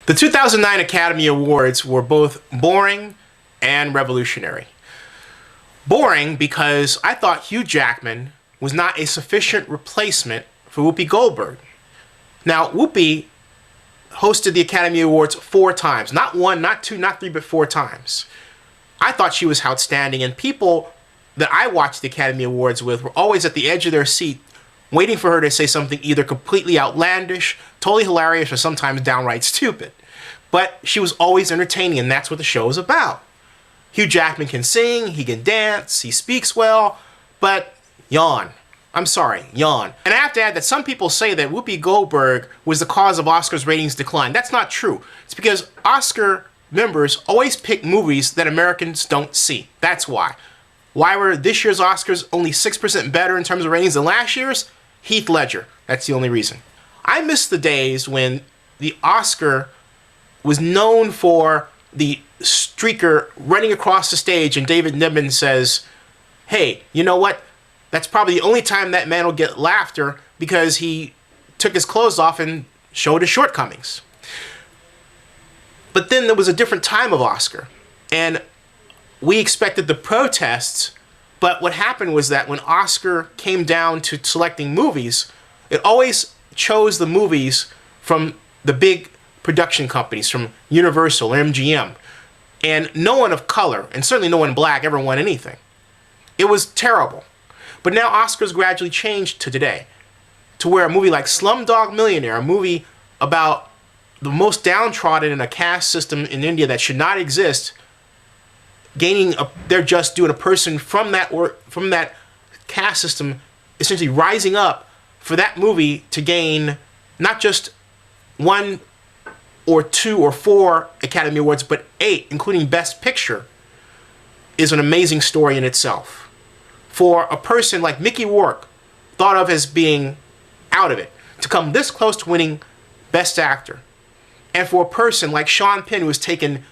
The 2009 Academy Awards were both boring and revolutionary. Boring because I thought Hugh Jackman was not a sufficient replacement for Whoopi Goldberg. Now, Whoopi hosted the Academy Awards 4 times. Not 1, not 2, not 3, but 4 times. I thought she was outstanding, and people that I watched the Academy Awards with were always at the edge of their seat waiting for her to say something either completely outlandish, totally hilarious, or sometimes downright stupid. But she was always entertaining, and that's what the show is about. Hugh Jackman can sing, he can dance, he speaks well, but yawn. I'm sorry, yawn. And I have to add that some people say that Whoopi Goldberg was the cause of Oscars' ratings decline. That's not true. It's because Oscar members always pick movies that Americans don't see. That's why. Why were this year's Oscars only 6% better in terms of ratings than last year's? Heath Ledger. That's the only reason. I miss the days when the Oscar was known for the streaker running across the stage and David Niven says, hey, you know what? That's probably the only time that man will get laughter because he took his clothes off and showed his shortcomings. But then there was a different time of Oscar, and we expected the protests, but what happened was that when Oscar came down to selecting movies, it always chose the movies from the big production companies, from Universal or MGM, and no one of color, and certainly no one black, ever won anything. It was terrible. But now Oscars gradually changed to today, to where a movie like Slumdog Millionaire, a movie about the most downtrodden in a caste system in India that should not exist, they're just doing a person from that caste system essentially rising up for that movie to gain not just 1 or 2 or 4 Academy Awards, but 8, including Best Picture, is an amazing story in itself. For a person like Mickey Rourke, thought of as being out of it, to come this close to winning Best Actor, and for a person like Sean Penn, who has taken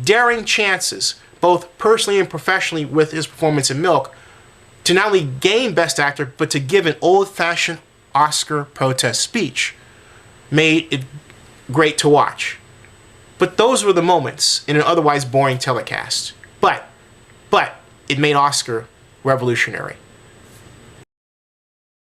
daring chances, both personally and professionally with his performance in Milk, to not only gain Best Actor, but to give an old-fashioned Oscar protest speech, made it great to watch. But those were the moments in an otherwise boring telecast. But it made Oscar revolutionary.